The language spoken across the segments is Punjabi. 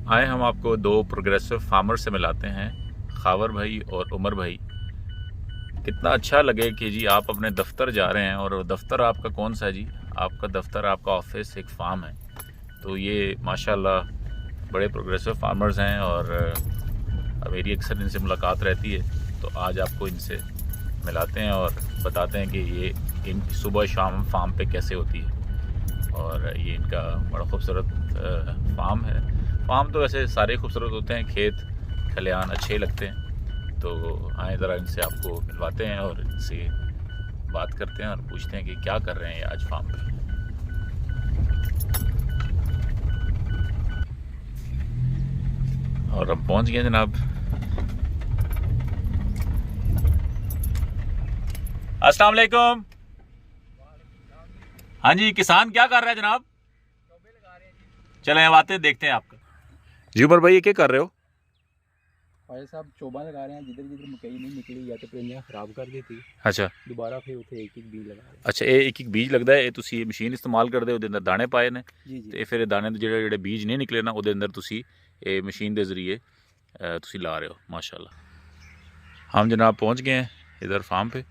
आए हम आपको दो प्रोग्रेसिव फार्मर से मिलाते हैं, खावर भाई और उमर भाई। कितना अच्छा लगे कि जी आप अपने दफ्तर जा रहे हैं और दफ्तर आपका कौन सा है जी? आपका दफ्तर, आपका ऑफिस एक फार्म है। तो ये माशाल्लाह बड़े प्रोग्रेसिव फार्मर्स हैं और मेरी अक्सर इनसे मुलाकात रहती है। तो आज आपको इनसे मिलाते हैं और बताते हैं कि ये इन सुबह शाम फार्म पे कैसे होती है। और ये इनका बड़ा खूबसूरत फार्म है। फार्म तो वैसे सारे खूबसूरत होते हैं, खेत खलिहान अच्छे लगते हैं। तो आए ज़रा इनसे आपको मिलवाते हैं और इनसे बात करते हैं और पूछते हैं कि क्या कर रहे हैं आज फार्म पे। और अब पहुंच गए जनाब। अस्सलाम वालेकुम। हाँ जी, किसान क्या कर रहे हैं जनाब? चले अब आते देखते हैं आपका। जी उमर भाई, ये क्या कर रहे हो? भाई साहब चोबा लगा रहे हैं, जिधर जिधर मकई नहीं निकली या तो परिंदियां खराब कर दी थी, अच्छा दोबारा फिर उसे एक एक बीज लगा रहे हैं। अच्छा, ਇਹ ਇੱਕ ਇੱਕ ਬੀਜ ਲੱਗਦਾ ਹੈ। ਇਹ ਤੁਸੀਂ ਮਸ਼ੀਨ ਇਸਤੇਮਾਲ ਕਰਦੇ ਹੋ, ਉਹਦੇ ਅੰਦਰ ਦਾਣੇ ਪਾਏ ਨੇ ਜੀ ਜੀ ਤੇ ਫਿਰ ਇਹ ਦਾਣੇ ਦੇ ਜਿਹੜੇ ਜਿਹੜੇ ਬੀਜ ਨਹੀਂ ਨਿਕਲੇ ਨਾ, ਉਹਦੇ ਅੰਦਰ ਤੁਸੀਂ ਇਹ ਮਸ਼ੀਨ ਦੇ ਜ਼ਰੀਏ ਤੁਸੀਂ ਲਾ ਰਹੇ ਹੋ। ਮਾਸ਼ਾਅੱਲਾ। हम जनाब पहुंच गए हैं इधर फार्म पे।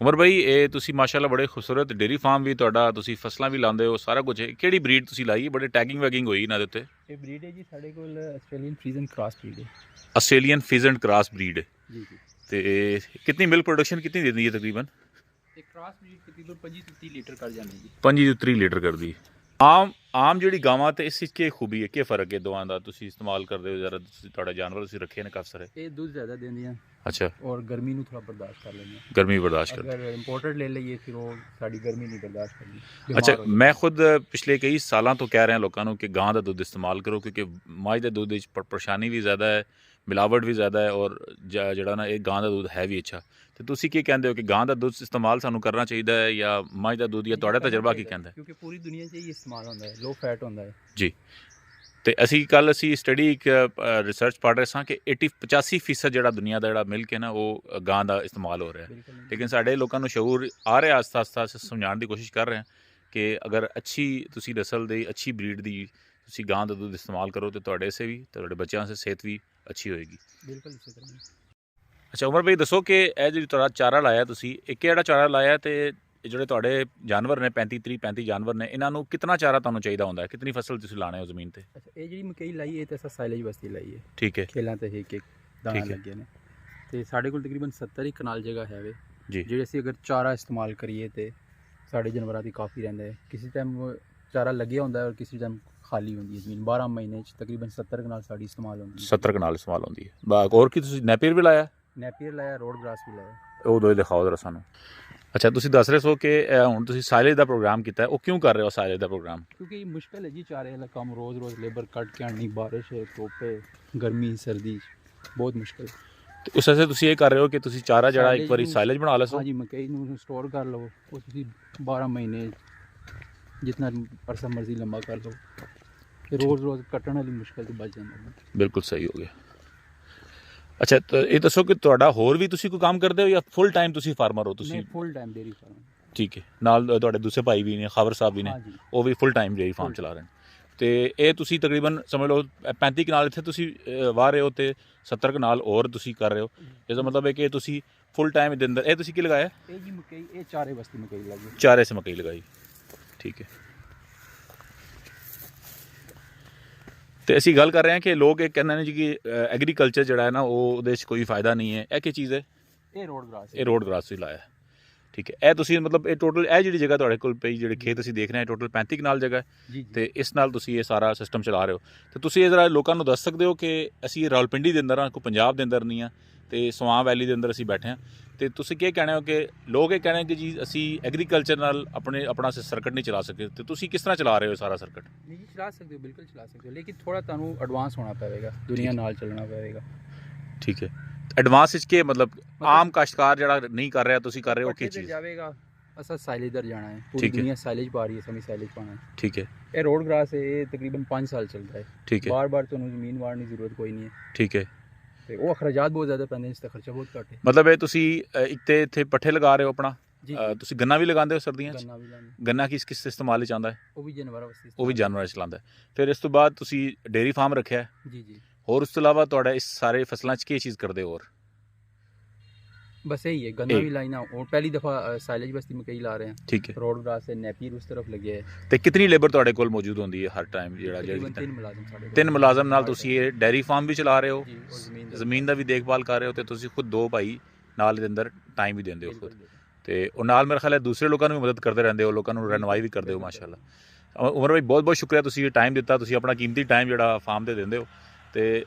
उमर भाई, ਇਹ ਤੁਸੀਂ ਮਾਸ਼ਾਅੱਲਾ ਬੜੇ ਖੂਬਸੂਰਤ ਡੇਰੀ ਫਾਰਮ ਵੀ ਤੁਹਾਡਾ, ਤੁਸੀਂ ਫਸਲਾਂ ਵੀ ਲਾਉਂਦੇ ਹੋ, ਸਾਰਾ ਕੁਝ ਹੈ। ਕਿਹੜੀ ਬਰੀਡ ਤੁਸੀਂ ਲਾਈ ਹੈ? ਬੜੇ ਟੈਗਿੰਗ ਵੈਗਿੰਗ ਹੋਈ ਇਹਨਾਂ ਦੇ ਉੱਤੇ। ਇਹ ਬਰੀਡ ਹੈ ਜੀ ਸਾਡੇ ਕੋਲ ਆਸਟ੍ਰੇਲੀਅਨ ਫਰੀਜ਼ਨ ਕ੍ਰਾਸ ਬਰੀਡ ਹੈ। ਆਸਟ੍ਰੇਲੀਅਨ ਫੀਜ਼ਨ ਕ੍ਰਾਸ ਬਰੀਡ ਹੈ ਜੀ ਜੀ। ਤੇ ਕਿੰਨੀ ਮਿਲਕ ਪ੍ਰੋਡਕਸ਼ਨ ਕਿੰਨੀ ਦਿੰਦੀ ਹੈ ਤਕਰੀਬਨ? ਇਹ ਕ੍ਰਾਸ ਬਰੀਡ ਤਕਰੀਬਨ 25 ਤੋਂ 30 ਲੀਟਰ ਕਰ ਜਾਂਦੀ ਜੀ। 25 ਤੋਂ 30 ਲੀਟਰ ਕਰਦੀ। ਆਮ ਜਿਹੜੀ ਗਾਵਾਂ ਤੇ ਇਸ ਵਿੱਚ ਕੀ ਖੂਬੀ ਹੈ, ਕੀ ਫਰਕ ਹੈ ਦੋਵਾਂ ਦਾ? ਤੁਸੀਂ ਇਸਤੇਮਾਲ ਕਰਦੇ ਹੋ ਜ਼ਰਾ, ਤੁਸੀਂ ਤੁਹਾਡਾ ਜਾਨਵਰ ਤੁਸੀਂ ਰੱਖੇ ਨੇ ਕਾਫੀ ਸਾਰੇ। ਇਹ ਦੁੱਧ ਜ਼ਿਆਦਾ ਦਿੰਦੀਆਂ ਅੱਛਾ, ਔਰ ਗਰਮੀ ਨੂੰ ਥੋੜਾ ਬਰਦਾਸ਼ਤ ਕਰ ਲੈਂਦੀਆਂ। गर्मी बर्दाश्त कर। ਅਗਰ ਇੰਪੋਰਟਡ ਲੈ ਲਈਏ ਫਿਰ ਉਹ ਸਾਡੀ ਗਰਮੀ ਨਹੀਂ ਬਰਦਾਸ਼ਤ ਕਰਦੀ। ਅੱਛਾ, ਮੈਂ ਖੁਦ ਪਿਛਲੇ ਕਈ ਸਾਲਾਂ ਤੋਂ ਕਹਿ ਰਿਹਾ ਲੋਕਾਂ ਨੂੰ ਕਿ ਗਾਂ ਦਾ ਦੁੱਧ ਇਸਤੇਮਾਲ ਕਰੋ, ਕਿਉਂਕਿ ਮੱਝ ਦੇ ਦੁੱਧ ਵਿੱਚ ਪਰੇਸ਼ਾਨੀ ਵੀ ਜ਼ਿਆਦਾ ਹੈ, ਮਿਲਾਵਟ ਵੀ ਜ਼ਿਆਦਾ ਹੈ ਔਰ ਜਿਹੜਾ ਨਾ ਇਹ ਗਾਂ ਦਾ ਦੁੱਧ ਹੈ ਵੀ ਅੱਛਾ। ਤੇ ਤੁਸੀਂ ਕੀ ਕਹਿੰਦੇ ਹੋ ਕਿ ਗਾਂ ਦਾ ਦੁੱਧ ਇਸਤੇਮਾਲ ਸਾਨੂੰ ਕਰਨਾ ਚਾਹੀਦਾ ਹੈ ਜਾਂ ਮੱਝ ਦਾ ਦੁੱਧ, ਜਾਂ ਤੁਹਾਡਾ ਤਜਰਬਾ ਕੀ ਕਹਿੰਦਾ ਹੈ? ਕਿਉਂਕਿ ਪੂਰੀ ਦੁਨੀਆ 'ਚ ਇਹ ਇਸਤੇਮਾਲ ਹੁੰਦਾ ਹੈ, ਲੋ ਫੈਟ ਹੁੰਦਾ ਹੈ ਜੀ। ਤੇ ਅਸੀਂ ਸਟੱਡੀ ਇੱਕ ਰਿਸਰਚ ਪੜ੍ਹ ਰਹੇ ਸਾਂ ਕਿ 85% ਜਿਹੜਾ ਦੁਨੀਆ ਦਾ ਜਿਹੜਾ ਮਿਲਕ ਹੈ ਨਾ, ਉਹ ਗਾਂ ਦਾ ਇਸਤੇਮਾਲ ਹੋ ਰਿਹਾ। ਲੇਕਿਨ ਸਾਡੇ ਲੋਕਾਂ ਨੂੰ ਸ਼ਊਰ ਆ ਰਿਹਾ, ਆਸਤਾ ਆਸਤਾ ਸਮਝਾਉਣ ਦੀ ਕੋਸ਼ਿਸ਼ ਕਰ ਰਹੇ ਹਾਂ ਕਿ ਅਗਰ ਅੱਛੀ ਤੁਸੀਂ ਨਸਲ ਦੀ, ਅੱਛੀ ਬਰੀਡ ਦੀ ਤੁਸੀਂ ਗਾਂ ਦਾ ਦੁੱਧ ਇਸਤੇਮਾਲ ਕਰੋ ਤੇ ਤੁਹਾਡੇ ਸੇ ਵੀ, ਤੁਹਾਡੇ ਬੱਚਿਆਂ ਸੇ ਸਿਹਤ ਵੀ ਅੱਛੀ ਹੋਏਗੀ। ਬਿਲਕੁਲ ਇਸੇ ਤਰ੍ਹਾਂ। ਅੱਛਾ ਉਮਰ ਭਾਈ, ਦੱਸੋ ਕਿ ਇਹ ਜਿਹੜੀ ਤੁਹਾਡਾ ਚਾਰਾ ਲਾਇਆ ਤੁਸੀਂ, ਇਹ ਕਿਹੜਾ ਚਾਰਾ ਲਾਇਆ ਤੇ ਜਿਹੜੇ ਤੁਹਾਡੇ ਜਾਨਵਰ ਨੇ 35 ਜਾਨਵਰ ਨੇ, ਇਹਨਾਂ ਨੂੰ ਕਿੰਨਾ ਚਾਰਾ ਤੁਹਾਨੂੰ ਚਾਹੀਦਾ ਹੁੰਦਾ ਹੈ? ਕਿੰਨੀ ਫਸਲ ਤੁਸੀਂ ਲਾਣੇ ਹੋ ਜ਼ਮੀਨ ਤੇ? ਅੱਛਾ, ਇਹ ਜਿਹੜੀ ਮਕਈ ਲਾਈ ਇਹ ਤਾਂ ਅਸਾਂ ਸਾਈਲੇਜ ਵਾਸਤੇ ਲਾਈ ਹੈ। ਠੀਕ ਹੈ। ਖੇਲਾਂ ਤੇ ਇੱਕ ਦਾਣਾ ਠੀਕ ਹੈ। ਲੱਗੇ ਨੇ ਤੇ ਸਾਡੇ ਕੋਲ ਤਕਰੀਬਨ 70 ਕਨਾਲ ਜਗ੍ਹਾ ਹੈ ਵੇ ਜੀ। ਜਿਹੜੇ ਅਸੀਂ ਅਗਰ ਚਾਰਾ ਇਸਤੇਮਾਲ ਕਰੀਏ ਤੇ ਸਾਡੇ ਜਾਨਵਰਾਂ ਦੀ ਕਾਫੀ ਰਹਿੰਦਾ ਹੈ। ਕਿਸੇ ਟਾਈਮ ਚਾਰਾ ਲੱਗਿਆ ਹੁੰਦਾ ਹੈ ਔਰ ਕਿਸੇ ਟਾਈਮ ਖਾਲੀ ਹੁੰਦੀ ਹੈ ਜ਼ਮੀਨ। 12 ਮਹੀਨੇ 'ਚ ਤਕਰੀਬਨ 70 ਕਨਾਲ ਸਾਡੀ ਇਸਤੇਮਾਲ ਹੁੰਦੀ ਹੈ। 70 ਕਨਾਲ ਇਸਤੇਮਾਲ ਹੁੰਦੀ ਹੈ। ਹੋਰ ਕੀ ਤੁਸੀਂ ਨੈਪੀਅਰ ਵੀ ਲਾਇਆ? ਨੈਪੀਅਰ ਲਾਇਆ, ਰੋਡ ਗ੍ਰਾਸ ਵੀ ਲਾਇਆ। ਉਹ ਦੋ ਦਿਖਾਓ ਜ਼ਰਾ ਸਾਨੂੰ। ਅੱਛਾ, ਤੁਸੀਂ ਦੱਸ ਰਹੇ ਸੋ ਕਿ ਹੁਣ ਤੁਸੀਂ ਸਾਇਲੇਜ ਦਾ ਪ੍ਰੋਗਰਾਮ ਕੀਤਾ ਹੈ, ਉਹ ਕਿਉਂ ਕਰ ਰਹੇ ਹੋ ਸਾਇਲੇਜ ਦਾ ਪ੍ਰੋਗਰਾਮ? ਕਿਉਂਕਿ ਇਹ ਮੁਸ਼ਕਿਲ ਹੈ ਜੀ ਚਾਰੇ ਵਾਲਾ ਕੰਮ, ਰੋਜ਼ ਲੇਬਰ ਕੱਢ ਕੇ ਆਉਣੀ, ਬਾਰਿਸ਼ ਹੈ, ਧੁੱਪ ਹੈ, ਗਰਮੀ ਸਰਦੀ, ਬਹੁਤ ਮੁਸ਼ਕਿਲ। ਤੇ ਉਸ ਵਾਸਤੇ ਤੁਸੀਂ ਇਹ ਕਰ ਰਹੇ ਹੋ ਕਿ ਤੁਸੀਂ ਚਾਰਾ ਜਿਹੜਾ ਇੱਕ ਵਾਰੀ ਸਾਇਲੇਜ ਬਣਾ ਲਓ। ਹਾਂਜੀ, ਮਕਈ ਨੂੰ ਸਟੋਰ ਕਰ ਲਓ, ਉਹ ਤੁਸੀਂ 12 ਮਹੀਨੇ ਜਿੰਨਾ ਅਰਸਾ ਮਰਜ਼ੀ ਲੰਬਾ ਕਰ ਲਓ ਤੇ ਰੋਜ਼ ਕੱਟਣ ਵਾਲੀ ਮੁਸ਼ਕਿਲ ਤੋਂ ਬਚ ਜਾਂਦਾ। ਬਿਲਕੁਲ ਸਹੀ ਹੋ ਗਿਆ। ਅੱਛਾ, ਤਾਂ ਇਹ ਦੱਸੋ ਕਿ ਤੁਹਾਡਾ ਹੋਰ ਵੀ ਤੁਸੀਂ ਕੋਈ ਕੰਮ ਕਰਦੇ ਹੋ ਜਾਂ ਫੁੱਲ ਟਾਈਮ ਤੁਸੀਂ ਫਾਰਮਰ ਹੋ? ਤੁਸੀਂ ਫੁੱਲ ਟਾਈਮ ਡੇਰੀ ਫਾਰਮ। ਠੀਕ ਹੈ। ਨਾਲ ਤੁਹਾਡੇ ਦੂਸਰੇ ਭਾਈ ਵੀ ਨੇ, ਖਾਵਰ ਸਾਹਿਬ ਵੀ ਨੇ, ਉਹ ਵੀ ਫੁੱਲ ਟਾਈਮ ਡੇਰੀ ਫਾਰਮ ਚਲਾ ਰਹੇ ਨੇ। ਤੇ ਇਹ ਤੁਸੀਂ ਤਕਰੀਬਨ ਸਮਝ ਲਓ 35 ਕਨਾਲ ਇੱਥੇ ਤੁਸੀਂ ਵਾਹ ਰਹੇ ਹੋ ਤੇ 70 ਕਨਾਲ ਹੋਰ ਤੁਸੀਂ ਕਰ ਰਹੇ ਹੋ। ਇਹਦਾ ਮਤਲਬ ਹੈ ਕਿ ਤੁਸੀਂ ਫੁੱਲ ਟਾਈਮ ਦੇ ਅੰਦਰ ਇਹ ਤੁਸੀਂ ਕੀ ਲਗਾਇਆ? ਇਹ ਜੀ ਮਕਈ, ਇਹ ਚਾਰੇ ਵਾਸਤੇ ਮਕਈ ਲੱਗੀ। ਚਾਰੇ ਸੇ ਮਕਈ ਲਗਾਈ। ਠੀਕ ਹੈ। ਤੇ ਅਸੀਂ ਗੱਲ ਕਰ ਰਹੇ ਹਾਂ ਕਿ ਲੋਕ ਇਹ ਕਹਿੰਦੇ ਨੇ ਜੀ ਕਿ ਐਗਰੀਕਲਚਰ ਜਿਹੜਾ ਹੈ ਨਾ, ਉਹ ਉਹਦੇ 'ਚ ਕੋਈ ਫਾਇਦਾ ਨਹੀਂ ਹੈ। ਇਹ ਕੀ ਚੀਜ਼ ਹੈ? ਇਹ ਰੋਡ ਗ੍ਰਾਸ। ਇਹ ਰੋਡ ਗ੍ਰਾਸ ਵੀ ਲਾਇਆ। ਠੀਕ ਹੈ। ਇਹ ਤੁਸੀਂ ਮਤਲਬ ਇਹ ਟੋਟਲ, ਇਹ ਜਿਹੜੀ ਜਗ੍ਹਾ ਤੁਹਾਡੇ ਕੋਲ ਪਈ, ਜਿਹੜੇ ਖੇਤ ਅਸੀਂ ਦੇਖ ਰਹੇ ਹਾਂ, ਟੋਟਲ 35 ਕਨਾਲ ਜਗ੍ਹਾ ਹੈ ਤੇ ਇਸ ਨਾਲ ਤੁਸੀਂ ਇਹ ਸਾਰਾ ਸਿਸਟਮ ਚਲਾ ਰਹੇ ਹੋ। ਤੇ ਤੁਸੀਂ ਇਹ ਜ਼ਰਾ ਲੋਕਾਂ ਨੂੰ ਦੱਸ ਸਕਦੇ ਹੋ ਕਿ ਅਸੀਂ ਰਾਵਲਪਿੰਡੀ ਦੇ ਅੰਦਰ ਹਾਂ, ਕੋਈ ਪੰਜਾਬ ਦੇ ਅੰਦਰ ਨਹੀਂ ਆ, ਤੇ ਸਵਾਂ ਵੈਲੀ ਦੇ ਅੰਦਰ ਅਸੀਂ ਬੈਠੇ ਹਾਂ। ਤੇ ਤੁਸੀਂ ਕੀ ਕਹਿਣਾ ਹੋ ਕਿ ਲੋਕ ਇਹ ਕਹਿਣਾ ਕਿ ਜੀ ਅਸੀਂ ਐਗਰੀਕਲਚਰ ਨਾਲ ਆਪਣਾ ਸਰਕਟ ਨਹੀਂ ਚਲਾ ਸਕਦੇ, ਤੇ ਤੁਸੀਂ ਕਿਸ ਤਰ੍ਹਾਂ ਚਲਾ ਰਹੇ ਹੋ ਸਾਰਾ ਸਰਕਟ? ਨਹੀਂ ਜੀ, ਚਲਾ ਸਕਦੇ ਹੋ, ਬਿਲਕੁਲ ਚਲਾ ਸਕਦੇ ਹੋ, ਲੇਕਿਨ ਥੋੜਾ ਤੁਹਾਨੂੰ ਐਡਵਾਂਸ ਹੋਣਾ ਪਵੇਗਾ, ਦੁਨੀਆ ਨਾਲ ਚੱਲਣਾ ਪਵੇਗਾ। ਠੀਕ ਹੈ। ਐਡਵਾਂਸ ਵਿੱਚ ਕੀ ਮਤਲਬ? ਆਮ ਕਾਸ਼ਤਕਾਰ ਜਿਹੜਾ ਨਹੀਂ ਕਰ ਰਿਹਾ, ਤੁਸੀਂ ਕਰ ਰਹੇ ਹੋ, ਕੀ ਚੀਜ਼ ਜਾਵੇਗਾ? ਅਸਾਂ ਸਾਈਲੇਜ ਦਰ ਜਾਣਾ ਹੈ, ਪੂਰੀ ਦੁਨੀਆ ਸਾਈਲੇਜ ਪਾ ਰਹੀ ਹੈ, ਸਮੀ ਸਾਈਲੇਜ ਪਾਣਾ ਹੈ। ਠੀਕ ਹੈ। ਇਹ ਰੋਡ ਗ੍ਰਾਸ ਹੈ, ਇਹ ਤਕਰੀਬਨ 5 ਸਾਲ ਚੱਲਦਾ ਹੈ। ਠੀਕ ਹੈ। ਬਾਰ ਤੁਹਾਨੂੰ ਜ਼ਮੀਨ ਵਾੜਨ ਦੀ ਜ਼ਰੂਰਤ ਕੋਈ ਨਹੀਂ ਹੈ। ਠੀਕ ਹੈ। ਤੇ ਉਹ ਅਖਰਾਜਾਤ ਬਹੁਤ ਜ਼ਿਆਦਾ ਪੈਂਦੇ ਨੇ, ਇਸ ਦਾ ਖਰਚਾ ਬਹੁਤ ਘੱਟ ਹੈ। ਮਤਲਬ ਇਹ ਤੁਸੀਂ ਇੱਕ ਤੇ ਇੱਥੇ ਪੱਠੇ ਲਗਾ ਰਹੇ ਹੋ ਆਪਣਾ, ਜੀ ਤੁਸੀਂ ਗੰਨਾ ਵੀ ਲਗਾਉਂਦੇ ਹੋ ਸਰਦੀਆਂ 'ਚ? ਗੰਨਾ ਵੀ ਲਾਉਂਦੇ, ਗੰਨਾ ਕਿਸ ਇਸਤੇਮਾਲ ਵਿੱਚ ਆਉਂਦਾ ਹੈ? ਉਹ ਵੀ ਜਾਨਵਰਾਂ ਵਾਸਤੇ ਉਹ ਵੀ ਜਾਨਵਰਾਂ 'ਚ ਲਾਉਂਦਾ ਹੈ। ਫਿਰ ਇਸ ਤੋਂ ਬਾਅਦ ਤੁਸੀਂ ਡੇਅਰੀ ਫਾਰਮ ਰੱਖਿਆ ਹੈ, ਜੀ ਜੀ। ਹੋਰ ਉਸ ਤੋਂ ਇਲਾਵਾ ਤੁਹਾਡਾ ਇਸ ਸਾਰੇ ਫਸਲਾਂ 'ਚ ਕੀ ਚੀਜ਼ ਕਰਦੇ ਹੋ ਹੋਰ? बस यही है, गन्ना एक। भी लाइना और पहली दफ़ा साइलेज बस्ती में कई ला रहे हैं। ठीक है। रोड ब्रास से नेपियर उस तरफ लगे है। ਤੇ ਕਿੰਨੀ ਲੇਬਰ ਤੁਹਾਡੇ ਕੋਲ ਮੌਜੂਦ ਹੁੰਦੀ ਹੈ ਹਰ ਟਾਈਮ ਜਿਹੜਾ तकरीबन 3 मुलाजिम साढ़े ਤਿੰਨ ਮੁਲਾਜ਼ਮ ਨਾਲ ਤੁਸੀਂ ਇਹ ਡੈਰੀ ਫਾਰਮ ਵੀ ਚਲਾ ਰਹੇ ਹੋ, जी, और ਜ਼ਮੀਨ ਦਾ ਵੀ ਦੇਖਭਾਲ ਕਰ ਰਹੇ ਹੋ, ਤੇ ਤੁਸੀਂ ਖੁਦ ਦੋ ਭਾਈ ਨਾਲ ਦੇ ਅੰਦਰ ਟਾਈਮ ਵੀ ਦਿੰਦੇ ਹੋ ਖੁਦ, बिल्कुल। ਤੇ ਉਹ ਨਾਲ ਮੇਰੇ ਖਿਆਲ ਹੈ ਦੂਸਰੇ ਲੋਕਾਂ ਨੂੰ ਵੀ ਮਦਦ ਕਰਦੇ ਰਹਿੰਦੇ ਹੋ, ਲੋਕਾਂ ਨੂੰ ਰਹਿਨੁਮਾਈ ਵੀ ਕਰਦੇ ਹੋ ਮਾਸ਼ਾਅੱਲਾ। ਉਮਰ ਭਾਈ ਬਹੁਤ ਬਹੁਤ ਸ਼ੁਕਰੀਆ, ਤੁਸੀਂ ਇਹ ਟਾਈਮ ਦਿੱਤਾ, ਤੁਸੀਂ ਆਪਣਾ ਕੀਮਤੀ टाइम ਜਿਹੜਾ फार्म ਦੇ ਦਿੰਦੇ ਹੋ। ਤੇ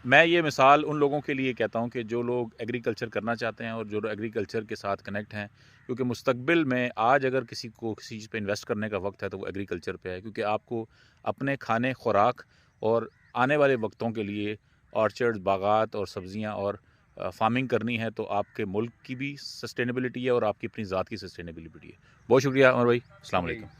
मैं ये मिसाल उन लोगों के लिए कहता हूँ कि जो लोग एग्रीकल्चर करना चाहते हैं और जो एग्रीकल्चर के साथ कनेक्ट हैं, क्योंकि मुस्तकबिल में आज अगर किसी को किसी चीज़ पे इन्वेस्ट करने का वक्त है तो वो एग्रीकल्चर पे है, क्योंकि आपको अपने खाने खुराक और आने वाले वक्तों के लिए ऑर्चर्ड बागात और सब्ज़ियाँ और फार्मिंग करनी है, तो आपके मुल्क की भी सस्टेनेबिलिटी है और आपकी अपनी ज़ात की सस्टेनेबिलिटी है। बहुत शुक्रिया उमर भाई, अस्सलाम वालेकुम।